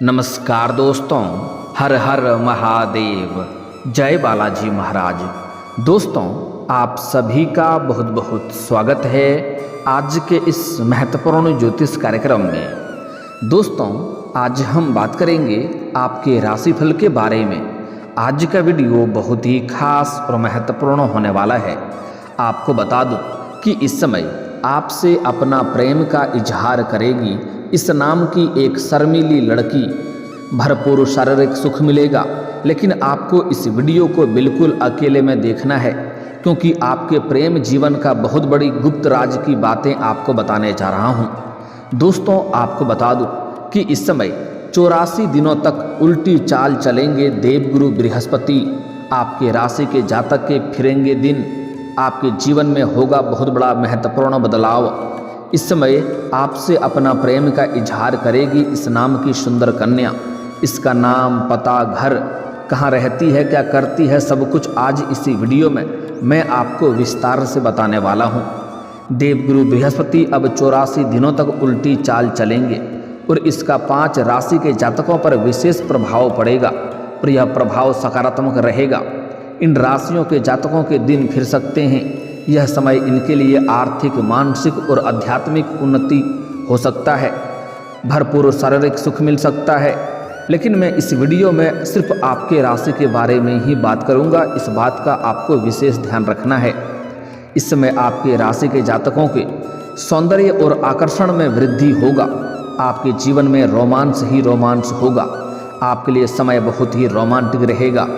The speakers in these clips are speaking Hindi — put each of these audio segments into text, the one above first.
नमस्कार दोस्तों, हर हर महादेव, जय बालाजी महाराज। दोस्तों, आप सभी का बहुत बहुत स्वागत है आज के इस महत्वपूर्ण ज्योतिष कार्यक्रम में। दोस्तों, आज हम बात करेंगे आपके राशिफल के बारे में। आज का वीडियो बहुत ही खास और महत्वपूर्ण होने वाला है। आपको बता दूं कि इस समय आपसे अपना प्रेम का इजहार करेगी इस नाम की एक शर्मीली लड़की। भरपूर शारीरिक सुख मिलेगा, लेकिन आपको इस वीडियो को बिल्कुल अकेले में देखना है, क्योंकि आपके प्रेम जीवन का बहुत बड़ी गुप्त राज की बातें आपको बताने जा रहा हूं। दोस्तों, आपको बता दूं कि इस समय 84 दिनों तक उल्टी चाल चलेंगे देवगुरु बृहस्पति। आपके राशि के जातक के फिरेंगे दिन। आपके जीवन में होगा बहुत बड़ा महत्वपूर्ण बदलाव। इस समय आपसे अपना प्रेम का इजहार करेगी इस नाम की सुंदर कन्या। इसका नाम, पता, घर, कहाँ रहती है, क्या करती है, सब कुछ आज इसी वीडियो में मैं आपको विस्तार से बताने वाला हूँ। देवगुरु बृहस्पति अब 84 दिनों तक उल्टी चाल चलेंगे और इसका 5 राशि के जातकों पर विशेष प्रभाव पड़ेगा और यह प्रभाव सकारात्मक रहेगा। इन राशियों के जातकों के दिन फिर सकते हैं। यह समय इनके लिए आर्थिक, मानसिक और आध्यात्मिक उन्नति हो सकता है। भरपूर शारीरिक सुख मिल सकता है। लेकिन मैं इस वीडियो में सिर्फ आपके राशि के बारे में ही बात करूंगा। इस बात का आपको विशेष ध्यान रखना है। इस समय आपके राशि के जातकों के सौंदर्य और आकर्षण में वृद्धि होगा। आपके जीवन में रोमांस ही रोमांस होगा। आपके लिए समय बहुत ही रोमांटिक रहेगा।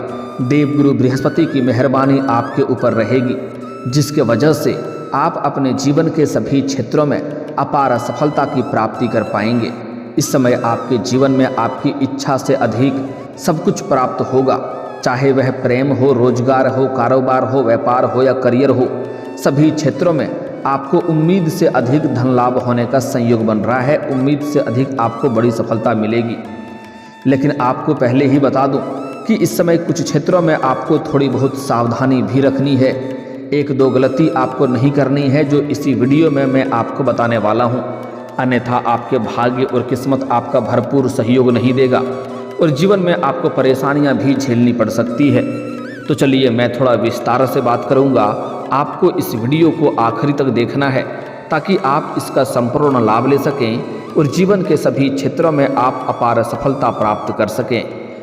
देवगुरु बृहस्पति की मेहरबानी आपके ऊपर रहेगी, जिसके वजह से आप अपने जीवन के सभी क्षेत्रों में अपार सफलता की प्राप्ति कर पाएंगे। इस समय आपके जीवन में आपकी इच्छा से अधिक सब कुछ प्राप्त होगा, चाहे वह प्रेम हो, रोजगार हो, कारोबार हो, व्यापार हो या करियर हो। सभी क्षेत्रों में आपको उम्मीद से अधिक धन लाभ होने का संयोग बन रहा है। उम्मीद से अधिक आपको बड़ी सफलता मिलेगी। लेकिन आपको पहले ही बता दूं कि इस समय कुछ क्षेत्रों में आपको थोड़ी बहुत सावधानी भी रखनी है। 1-2 गलती आपको नहीं करनी है, जो इसी वीडियो में मैं आपको बताने वाला हूं। अन्यथा आपके भाग्य और किस्मत आपका भरपूर सहयोग नहीं देगा और जीवन में आपको परेशानियां भी झेलनी पड़ सकती है। तो चलिए, मैं थोड़ा विस्तार से बात करूंगा। आपको इस वीडियो को आखिरी तक देखना है, ताकि आप इसका संपूर्ण लाभ ले सकें और जीवन के सभी क्षेत्रों में आप अपार सफलता प्राप्त कर सकें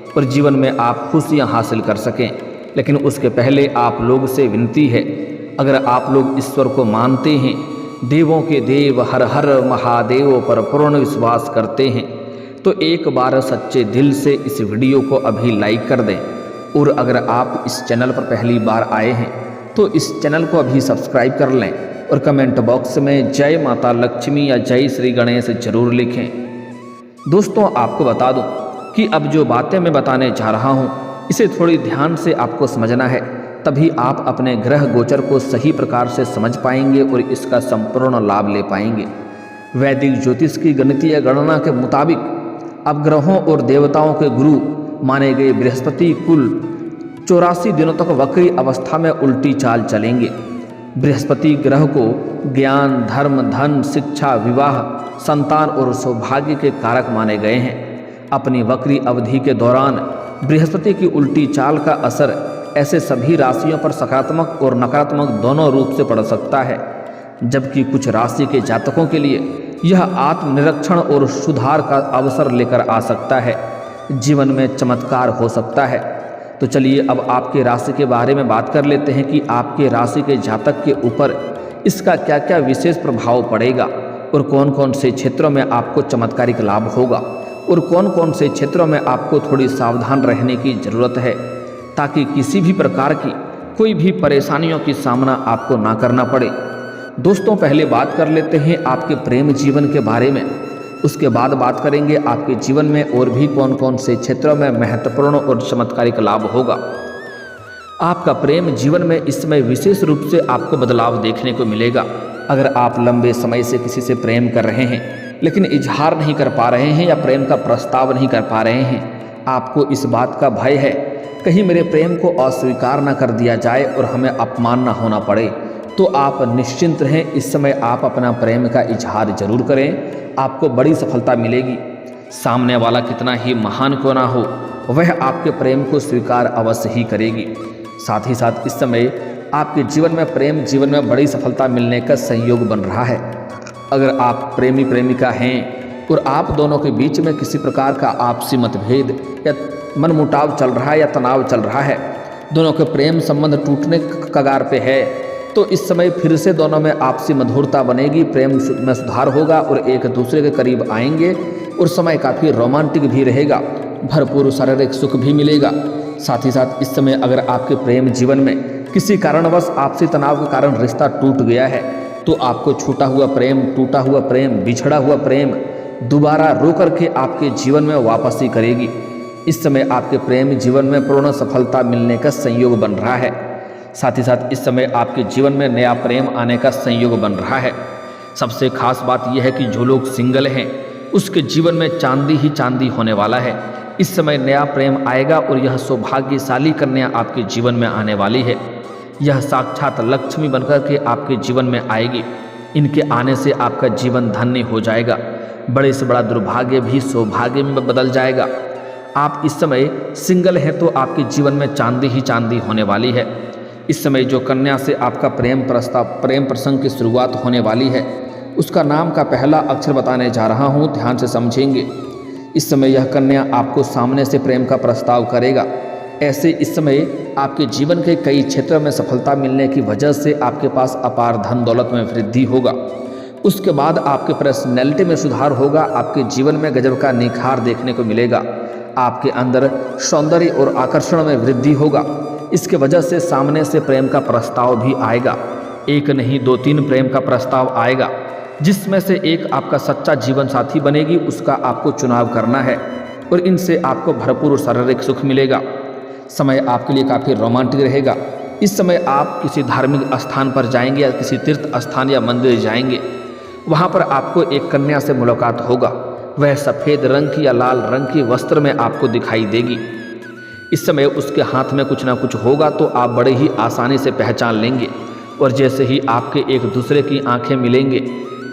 और जीवन में आप खुशियाँ हासिल कर सकें। लेकिन उसके पहले आप लोग से विनती है, अगर आप लोग ईश्वर को मानते हैं, देवों के देव हर हर महादेव पर पूर्ण विश्वास करते हैं, तो एक बार सच्चे दिल से इस वीडियो को अभी लाइक कर दें। और अगर आप इस चैनल पर पहली बार आए हैं तो इस चैनल को अभी सब्सक्राइब कर लें और कमेंट बॉक्स में जय माता लक्ष्मी या जय श्री गणेश जरूर लिखें। दोस्तों, आपको बता दूं कि अब जो बातें मैं बताने जा रहा हूँ, इसे थोड़ी ध्यान से आपको समझना है, तभी आप अपने ग्रह गोचर को सही प्रकार से समझ पाएंगे और इसका संपूर्ण लाभ ले पाएंगे। वैदिक ज्योतिष की गणितीय गणना के मुताबिक अब ग्रहों और देवताओं के गुरु माने गए बृहस्पति कुल 84 दिनों तक वक्री अवस्था में उल्टी चाल चलेंगे। बृहस्पति ग्रह को ज्ञान, धर्म, धन, शिक्षा, विवाह, संतान और सौभाग्य के कारक माने गए हैं। अपनी वक्री अवधि के दौरान बृहस्पति की उल्टी चाल का असर ऐसे सभी राशियों पर सकारात्मक और नकारात्मक दोनों रूप से पड़ सकता है, जबकि कुछ राशि के जातकों के लिए यह आत्मनिरीक्षण और सुधार का अवसर लेकर आ सकता है। जीवन में चमत्कार हो सकता है। तो चलिए, अब आपके राशि के बारे में बात कर लेते हैं कि आपके राशि के जातक के ऊपर इसका क्या क्या विशेष प्रभाव पड़ेगा और कौन कौन से क्षेत्रों में आपको चमत्कारिक लाभ होगा और कौन कौन से क्षेत्रों में आपको थोड़ी सावधान रहने की ज़रूरत है, ताकि किसी भी प्रकार की कोई भी परेशानियों की सामना आपको ना करना पड़े। दोस्तों, पहले बात कर लेते हैं आपके प्रेम जीवन के बारे में। उसके बाद बात करेंगे आपके जीवन में और भी कौन कौन से क्षेत्रों में महत्वपूर्ण और चमत्कारिक लाभ होगा। आपका प्रेम जीवन में इस समय विशेष रूप से आपको बदलाव देखने को मिलेगा। अगर आप लंबे समय से किसी से प्रेम कर रहे हैं, लेकिन इजहार नहीं कर पा रहे हैं या प्रेम का प्रस्ताव नहीं कर पा रहे हैं, आपको इस बात का भय है कहीं मेरे प्रेम को अस्वीकार न कर दिया जाए और हमें अपमान न होना पड़े, तो आप निश्चिंत रहें। इस समय आप अपना प्रेम का इजहार जरूर करें, आपको बड़ी सफलता मिलेगी। सामने वाला कितना ही महान क्यों ना हो, वह आपके प्रेम को स्वीकार अवश्य ही करेगी। साथ ही साथ इस समय आपके जीवन में प्रेम जीवन में बड़ी सफलता मिलने का संयोग बन रहा है। अगर आप प्रेमी प्रेमिका हैं और आप दोनों के बीच में किसी प्रकार का आपसी मतभेद या मनमुटाव चल रहा है या तनाव चल रहा है, दोनों के प्रेम संबंध टूटने कगार पे है, तो इस समय फिर से दोनों में आपसी मधुरता बनेगी, प्रेम में सुधार होगा और एक दूसरे के करीब आएंगे और समय काफ़ी रोमांटिक भी रहेगा, भरपूर शारीरिक सुख भी मिलेगा। साथ ही साथ इस समय अगर आपके प्रेम जीवन में किसी कारणवश आपसी तनाव के कारण रिश्ता टूट गया है, तो आपको छूटा हुआ प्रेम, टूटा हुआ प्रेम, बिछड़ा हुआ प्रेम दोबारा रो करके आपके जीवन में वापसी करेगी। इस समय आपके प्रेम जीवन में पूर्ण सफलता मिलने का संयोग बन रहा है। साथ ही साथ इस समय आपके जीवन में नया प्रेम आने का संयोग बन रहा है। सबसे खास बात यह है कि जो लोग सिंगल हैं उसके जीवन में चांदी ही चांदी होने वाला है। इस समय नया प्रेम आएगा और यह सौभाग्यशाली कन्या आपके जीवन में आने वाली है। यह साक्षात लक्ष्मी बनकर के आपके जीवन में आएगी। इनके आने से आपका जीवन धन्य हो जाएगा, बड़े से बड़ा दुर्भाग्य भी सौभाग्य में बदल जाएगा। आप इस समय सिंगल हैं तो आपके जीवन में चांदी ही चांदी होने वाली है। इस समय जो कन्या से आपका प्रेम प्रसंग की शुरुआत होने वाली है, उसका नाम का पहला अक्षर बताने जा रहा हूँ, ध्यान से समझेंगे। इस समय यह कन्या आपको सामने से प्रेम का प्रस्ताव करेगा। ऐसे इस समय आपके जीवन के कई क्षेत्रों में सफलता मिलने की वजह से आपके पास अपार धन दौलत में वृद्धि होगा। उसके बाद आपके पर्सनैलिटी में सुधार होगा, आपके जीवन में गजब का निखार देखने को मिलेगा, आपके अंदर सौंदर्य और आकर्षण में वृद्धि होगा। इसके वजह से सामने से प्रेम का प्रस्ताव भी आएगा, एक नहीं 2-3 प्रेम का प्रस्ताव आएगा, जिसमें से एक आपका सच्चा जीवन साथी बनेगी, उसका आपको चुनाव करना है और इनसे आपको भरपूर शारीरिक सुख मिलेगा। समय आपके लिए काफ़ी रोमांटिक रहेगा। इस समय आप किसी धार्मिक स्थान पर जाएंगे या किसी तीर्थ स्थान या मंदिर जाएंगे, वहाँ पर आपको एक कन्या से मुलाकात होगा। वह सफ़ेद रंग की या लाल रंग की वस्त्र में आपको दिखाई देगी। इस समय उसके हाथ में कुछ ना कुछ होगा तो आप बड़े ही आसानी से पहचान लेंगे और जैसे ही आपके एक दूसरे की आंखें मिलेंगे,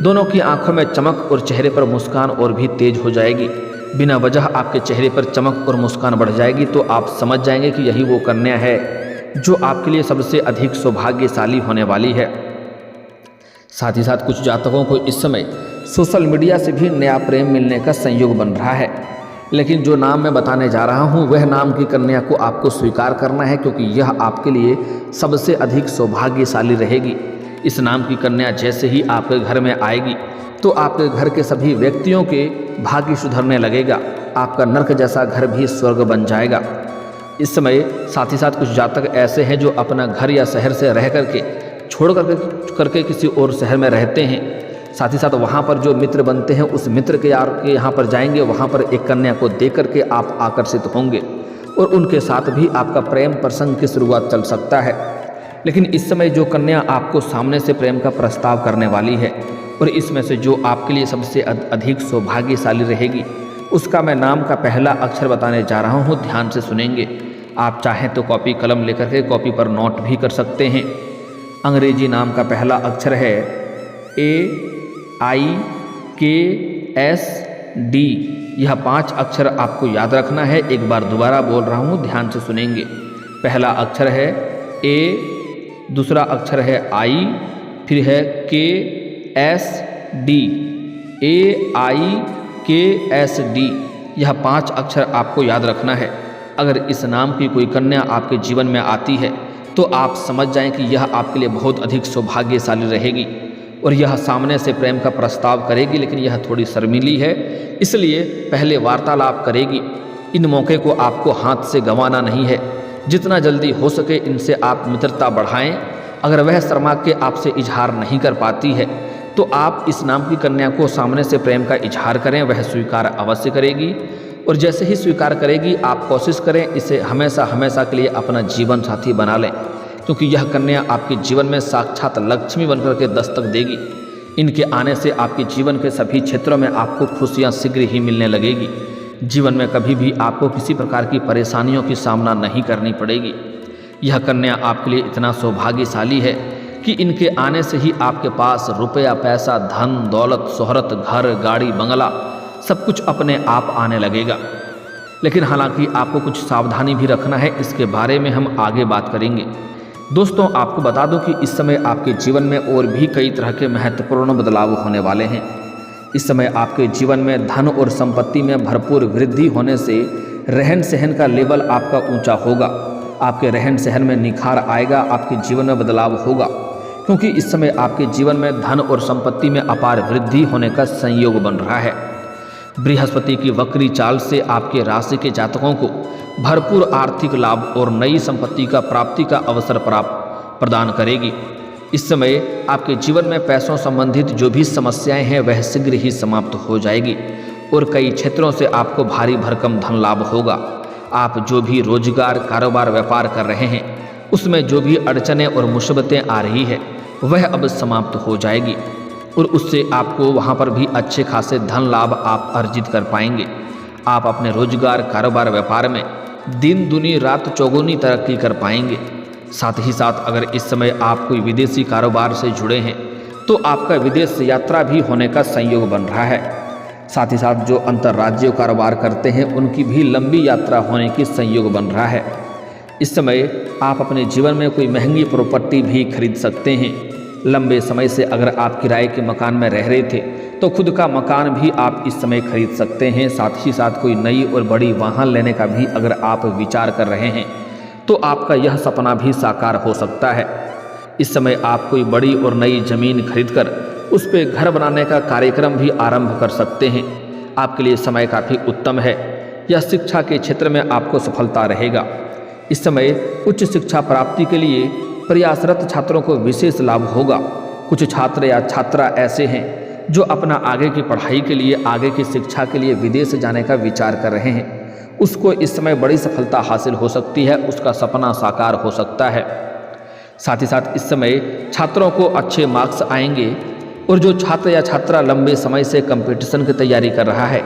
दोनों की आंखों में चमक और चेहरे पर मुस्कान और भी तेज हो जाएगी। बिना वजह आपके चेहरे पर चमक और मुस्कान बढ़ जाएगी, तो आप समझ जाएंगे कि यही वो कन्या है जो आपके लिए सबसे अधिक सौभाग्यशाली होने वाली है। साथ ही साथ कुछ जातकों को इस समय सोशल मीडिया से भी नया प्रेम मिलने का संयोग बन रहा है, लेकिन जो नाम मैं बताने जा रहा हूँ वह नाम की कन्या को आपको स्वीकार करना है, क्योंकि यह आपके लिए सबसे अधिक सौभाग्यशाली रहेगी। इस नाम की कन्या जैसे ही आपके घर में आएगी तो आपके घर के सभी व्यक्तियों के भाग्य सुधरने लगेगा, आपका नर्क जैसा घर भी स्वर्ग बन जाएगा। इस समय साथ ही साथ कुछ जातक ऐसे हैं जो अपना घर या शहर से रह करके छोड़ करके किसी और शहर में रहते हैं। साथ ही साथ वहाँ पर जो मित्र बनते हैं उस मित्र के यहाँ पर जाएंगे, वहाँ पर एक कन्या को देख करके आप आकर्षित होंगे और उनके साथ भी आपका प्रेम प्रसंग की शुरुआत चल सकता है। लेकिन इस समय जो कन्या आपको सामने से प्रेम का प्रस्ताव करने वाली है और इसमें से जो आपके लिए सबसे अधिक सौभाग्यशाली रहेगी, उसका मैं नाम का पहला अक्षर बताने जा रहा हूँ, ध्यान से सुनेंगे। आप चाहें तो कॉपी कलम लेकर के कॉपी पर नोट भी कर सकते हैं। अंग्रेजी नाम का पहला अक्षर है AIKSD। यह 5 अक्षर आपको याद रखना है। एक बार दोबारा बोल रहा हूँ, ध्यान से सुनेंगे। पहला अक्षर है A, दूसरा अक्षर है I, फिर है KSD। AIKSD, यह 5 अक्षर आपको याद रखना है। अगर इस नाम की कोई कन्या आपके जीवन में आती है तो आप समझ जाएं कि यह आपके लिए बहुत अधिक सौभाग्यशाली रहेगी और यह सामने से प्रेम का प्रस्ताव करेगी, लेकिन यह थोड़ी शर्मीली है, इसलिए पहले वार्तालाप करेगी। इन मौके को आपको हाथ से गंवाना नहीं है। जितना जल्दी हो सके इनसे आप मित्रता बढ़ाएं। अगर वह शर्मा के आपसे इजहार नहीं कर पाती है तो आप इस नाम की कन्या को सामने से प्रेम का इजहार करें, वह स्वीकार अवश्य करेगी। और जैसे ही स्वीकार करेगी आप कोशिश करें इसे हमेशा हमेशा के लिए अपना जीवन साथी बना लें, क्योंकि यह कन्या आपके जीवन में साक्षात लक्ष्मी बनकर के दस्तक देगी। इनके आने से आपके जीवन के सभी क्षेत्रों में आपको खुशियां शीघ्र ही मिलने लगेगी। जीवन में कभी भी आपको किसी प्रकार की परेशानियों की सामना नहीं करनी पड़ेगी। यह कन्या आपके लिए इतना सौभाग्यशाली है कि इनके आने से ही आपके पास रुपया, पैसा, धन, दौलत, शोहरत, घर, गाड़ी, बंगला सब कुछ अपने आप आने लगेगा। लेकिन हालांकि आपको कुछ सावधानी भी रखना है, इसके बारे में हम आगे बात करेंगे। दोस्तों, आपको बता दूं कि इस समय आपके जीवन में और भी कई तरह के महत्वपूर्ण बदलाव होने वाले हैं। इस समय आपके जीवन में धन और संपत्ति में भरपूर वृद्धि होने से रहन सहन का लेवल आपका ऊंचा होगा। आपके रहन सहन में निखार आएगा, आपके जीवन में बदलाव होगा, क्योंकि इस समय आपके जीवन में धन और संपत्ति में अपार वृद्धि होने का संयोग बन रहा है। बृहस्पति की वक्री चाल से आपके राशि के जातकों को भरपूर आर्थिक लाभ और नई संपत्ति का प्राप्ति का अवसर प्रदान करेगी। इस समय आपके जीवन में पैसों संबंधित जो भी समस्याएं हैं वह शीघ्र ही समाप्त हो जाएगी और कई क्षेत्रों से आपको भारी भरकम धन लाभ होगा। आप जो भी रोजगार, कारोबार, व्यापार कर रहे हैं उसमें जो भी अड़चनें और मुसीबतें आ रही है वह अब समाप्त हो जाएगी और उससे आपको वहाँ पर भी अच्छे खासे धन लाभ आप अर्जित कर पाएंगे। आप अपने रोजगार, कारोबार, व्यापार में दिन दुनी रात चौगुनी तरक्की कर पाएंगे। साथ ही साथ अगर इस समय आप कोई विदेशी कारोबार से जुड़े हैं तो आपका विदेश यात्रा भी होने का संयोग बन रहा है। साथ ही साथ जो अंतर्राज्यीय कारोबार करते हैं उनकी भी लंबी यात्रा होने की संयोग बन रहा है। इस समय आप अपने जीवन में कोई महंगी प्रॉपर्टी भी खरीद सकते हैं। लंबे समय से अगर आप किराए के मकान में रह रहे थे तो खुद का मकान भी आप इस समय खरीद सकते हैं। साथ ही साथ कोई नई और बड़ी वाहन लेने का भी अगर आप विचार कर रहे हैं तो आपका यह सपना भी साकार हो सकता है। इस समय आप कोई बड़ी और नई जमीन खरीदकर उस पर घर बनाने का कार्यक्रम भी आरंभ कर सकते हैं। आपके लिए समय काफ़ी उत्तम है। यह शिक्षा के क्षेत्र में आपको सफलता रहेगा। इस समय उच्च शिक्षा प्राप्ति के लिए प्रयासरत छात्रों को विशेष लाभ होगा। कुछ छात्र या छात्रा ऐसे हैं जो अपना आगे की पढ़ाई के लिए, आगे की शिक्षा के लिए विदेश जाने का विचार कर रहे हैं। उसको इस समय बड़ी सफलता हासिल हो सकती है, उसका सपना साकार हो सकता है। साथ ही साथ इस समय छात्रों को अच्छे मार्क्स आएंगे और जो छात्र या छात्रा लंबे समय से कंपटीशन की तैयारी कर रहा है,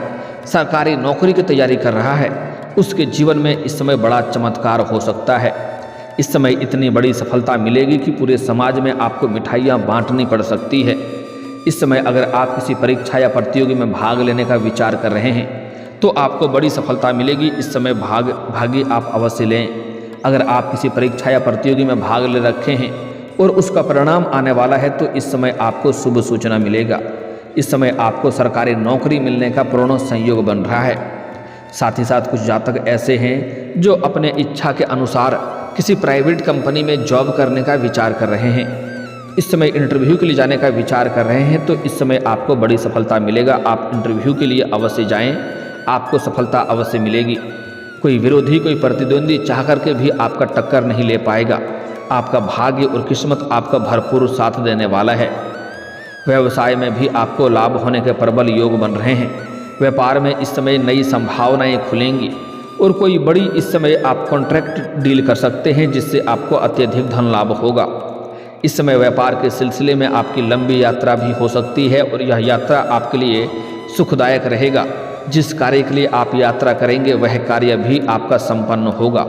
सरकारी नौकरी की तैयारी कर रहा है, उसके जीवन में इस समय बड़ा चमत्कार हो सकता है। इस समय इतनी बड़ी सफलता मिलेगी कि पूरे समाज में आपको मिठाइयाँ बांटनी पड़ सकती है। इस समय अगर आप किसी परीक्षा या प्रतियोगी में भाग लेने का विचार कर रहे हैं तो आपको बड़ी सफलता मिलेगी। इस समय भागी आप अवश्य लें। अगर आप किसी परीक्षा या प्रतियोगी में भाग ले रखे हैं और उसका परिणाम आने वाला है तो इस समय आपको शुभ सूचना मिलेगा। इस समय आपको सरकारी नौकरी मिलने का पूर्ण संयोग बन रहा है। साथ ही साथ कुछ जातक ऐसे हैं जो अपने इच्छा के अनुसार किसी प्राइवेट कंपनी में जॉब करने का विचार कर रहे हैं। इस समय इंटरव्यू के लिए जाने का विचार कर रहे हैं तो इस समय आपको बड़ी सफलता मिलेगा। आप इंटरव्यू के लिए अवश्य जाएं, आपको सफलता अवश्य मिलेगी। कोई विरोधी, कोई प्रतिद्वंदी चाह करके भी आपका टक्कर नहीं ले पाएगा। आपका भाग्य और किस्मत आपका भरपूर साथ देने वाला है। व्यवसाय में भी आपको लाभ होने के प्रबल योग बन रहे हैं। व्यापार में इस समय नई संभावनाएं खुलेंगी और कोई बड़ी इस समय आप कॉन्ट्रैक्ट डील कर सकते हैं जिससे आपको अत्यधिक धन लाभ होगा। इस समय व्यापार के सिलसिले में आपकी लंबी यात्रा भी हो सकती है और यह यात्रा आपके लिए सुखदायक रहेगा। जिस कार्य के लिए आप यात्रा करेंगे वह कार्य भी आपका संपन्न होगा।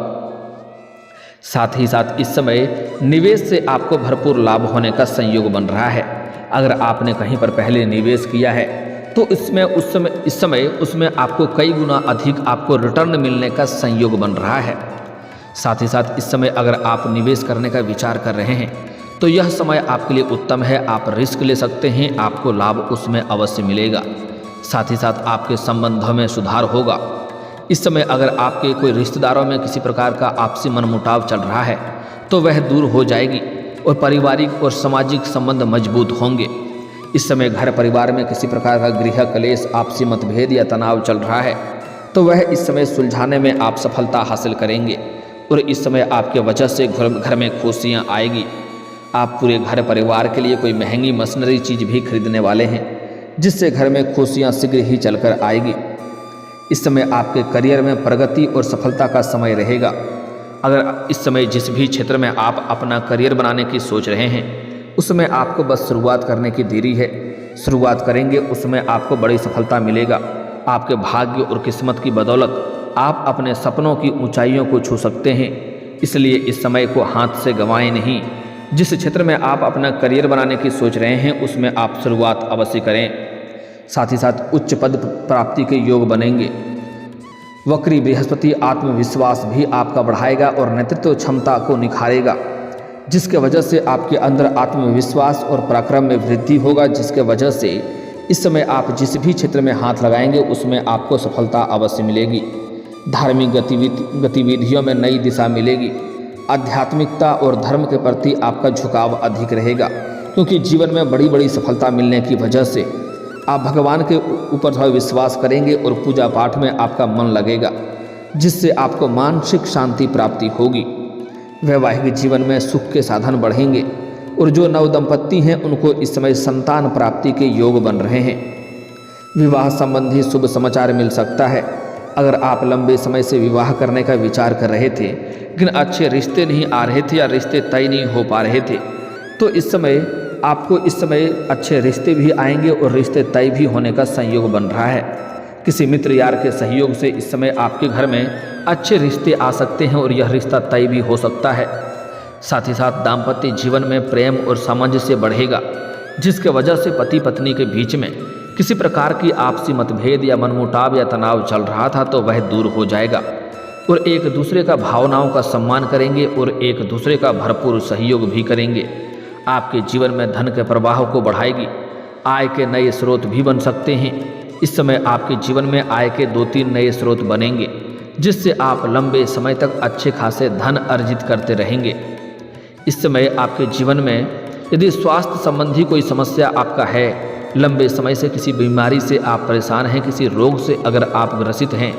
साथ ही साथ इस समय निवेश से आपको भरपूर लाभ होने का संयोग बन रहा है। अगर आपने कहीं पर पहले निवेश किया है तो इस समय उसमें आपको कई गुना अधिक आपको रिटर्न मिलने का संयोग बन रहा है। साथ ही साथ इस समय अगर आप निवेश करने का विचार कर रहे हैं तो यह समय आपके लिए उत्तम है। आप रिस्क ले सकते हैं, आपको लाभ उसमें अवश्य मिलेगा। साथ ही साथ आपके संबंधों में सुधार होगा। इस समय अगर आपके कोई रिश्तेदारों में किसी प्रकार का आपसी मनमुटाव चल रहा है तो वह दूर हो जाएगी और पारिवारिक और सामाजिक संबंध मजबूत होंगे। इस समय घर परिवार में किसी प्रकार का गृह कलेश, आपसी मतभेद या तनाव चल रहा है तो वह इस समय सुलझाने में आप सफलता हासिल करेंगे और इस समय आपके वजह से घर में खुशियाँ आएगी। आप पूरे घर परिवार के लिए कोई महंगी मशीनरी चीज़ भी खरीदने वाले हैं जिससे घर में खुशियाँ शीघ्र ही चलकर आएगी। इस समय आपके करियर में प्रगति और सफलता का समय रहेगा। अगर इस समय जिस भी क्षेत्र में आप अपना करियर बनाने की सोच रहे हैं उसमें आपको बस शुरुआत करने की देरी है। शुरुआत करेंगे उसमें आपको बड़ी सफलता मिलेगा। आपके भाग्य और किस्मत की बदौलत आप अपने सपनों की ऊंचाइयों को छू सकते हैं। इसलिए इस समय को हाथ से गंवाएं नहीं। जिस क्षेत्र में आप अपना करियर बनाने की सोच रहे हैं उसमें आप शुरुआत अवश्य करें। साथ ही साथ उच्च पद प्राप्ति के योग बनेंगे। वक्री बृहस्पति आत्मविश्वास भी आपका बढ़ाएगा और नेतृत्व क्षमता को निखारेगा, जिसके वजह से आपके अंदर आत्मविश्वास और पराक्रम में वृद्धि होगा, जिसके वजह से इस समय आप जिस भी क्षेत्र में हाथ लगाएंगे उसमें आपको सफलता अवश्य मिलेगी। धार्मिक गतिविधियों में नई दिशा मिलेगी। आध्यात्मिकता और धर्म के प्रति आपका झुकाव अधिक रहेगा, क्योंकि जीवन में बड़ी बड़ी सफलता मिलने की वजह से आप भगवान के ऊपर थोड़ा विश्वास करेंगे और पूजा पाठ में आपका मन लगेगा, जिससे आपको मानसिक शांति प्राप्ति होगी। वैवाहिक जीवन में सुख के साधन बढ़ेंगे और जो नवदंपति हैं उनको इस समय संतान प्राप्ति के योग बन रहे हैं। विवाह संबंधी शुभ समाचार मिल सकता है। अगर आप लंबे समय से विवाह करने का विचार कर रहे थे लेकिन अच्छे रिश्ते नहीं आ रहे थे या रिश्ते तय नहीं हो पा रहे थे, तो इस समय आपको इस समय अच्छे रिश्ते भी आएंगे और रिश्ते तय भी होने का संयोग बन रहा है। किसी मित्र यार के सहयोग से इस समय आपके घर में अच्छे रिश्ते आ सकते हैं और यह रिश्ता तय भी हो सकता है। साथ ही साथ दाम्पत्य जीवन में प्रेम और सामंजस्य बढ़ेगा, जिसके वजह से पति पत्नी के बीच में किसी प्रकार की आपसी मतभेद या मनमुटाव या तनाव चल रहा था तो वह दूर हो जाएगा और एक दूसरे का भावनाओं का सम्मान करेंगे और एक दूसरे का भरपूर सहयोग भी करेंगे। आपके जीवन में धन के प्रवाह को बढ़ाएगी। आय के नए स्रोत भी बन सकते हैं। इस समय आपके जीवन में आय के 2-3 नए स्रोत बनेंगे, जिससे आप लंबे समय तक अच्छे खासे धन अर्जित करते रहेंगे। इस समय आपके जीवन में यदि स्वास्थ्य संबंधी कोई समस्या आपका है, लंबे समय से किसी बीमारी से आप परेशान हैं, किसी रोग से अगर आप ग्रसित हैं,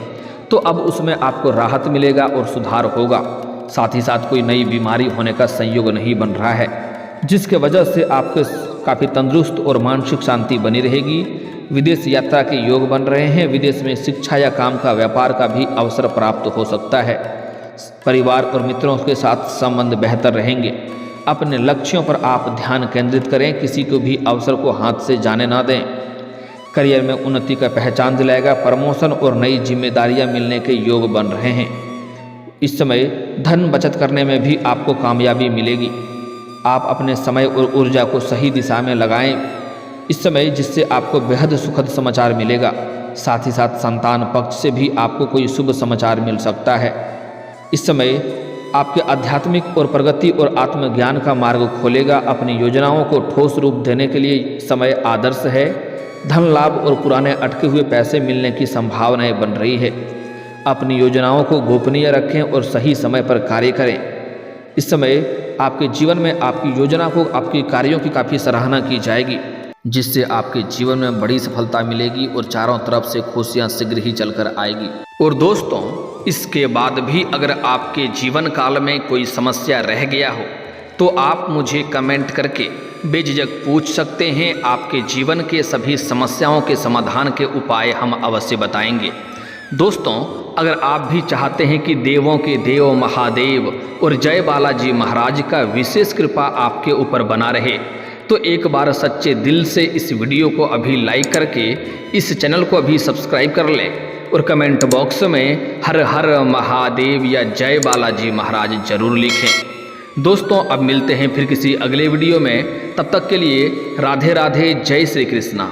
तो अब उसमें आपको राहत मिलेगा और सुधार होगा। साथ ही साथ कोई नई बीमारी होने का संयोग नहीं बन रहा है, जिसके वजह से आपके काफ़ी तंदुरुस्त और मानसिक शांति बनी रहेगी। विदेश यात्रा के योग बन रहे हैं। विदेश में शिक्षा या काम का व्यापार का भी अवसर प्राप्त हो सकता है। परिवार और मित्रों के साथ संबंध बेहतर रहेंगे। अपने लक्ष्यों पर आप ध्यान केंद्रित करें, किसी को भी अवसर को हाथ से जाने ना दें। करियर में उन्नति का पहचान दिलाएगा। प्रमोशन और नई जिम्मेदारियां मिलने के योग बन रहे हैं। इस समय धन बचत करने में भी आपको कामयाबी मिलेगी। आप अपने समय और ऊर्जा को सही दिशा में लगाएं इस समय, जिससे आपको बेहद सुखद समाचार मिलेगा। साथ ही साथ संतान पक्ष से भी आपको कोई शुभ समाचार मिल सकता है। इस समय आपके आध्यात्मिक और प्रगति और आत्मज्ञान का मार्ग खोलेगा। अपनी योजनाओं को ठोस रूप देने के लिए समय आदर्श है। धन लाभ और पुराने अटके हुए पैसे मिलने की संभावनाएं बन रही है। अपनी योजनाओं को गोपनीय रखें और सही समय पर कार्य करें। इस समय आपके जीवन में आपकी योजना को, आपके कार्यों की काफ़ी सराहना की जाएगी, जिससे आपके जीवन में बड़ी सफलता मिलेगी और चारों तरफ से खुशियां शीघ्र ही चलकर आएगी। और दोस्तों, इसके बाद भी अगर आपके जीवन काल में कोई समस्या रह गया हो तो आप मुझे कमेंट करके बेझिझक पूछ सकते हैं। आपके जीवन के सभी समस्याओं के समाधान के उपाय हम अवश्य बताएंगे। दोस्तों, अगर आप भी चाहते हैं कि देवों के देव महादेव और जय बालाजी महाराज का विशेष कृपा आपके ऊपर बना रहे, तो एक बार सच्चे दिल से इस वीडियो को अभी लाइक करके इस चैनल को अभी सब्सक्राइब कर लें और कमेंट बॉक्स में हर हर महादेव या जय बालाजी महाराज जरूर लिखें। दोस्तों, अब मिलते हैं फिर किसी अगले वीडियो में। तब तक के लिए राधे राधे, जय श्री कृष्णा।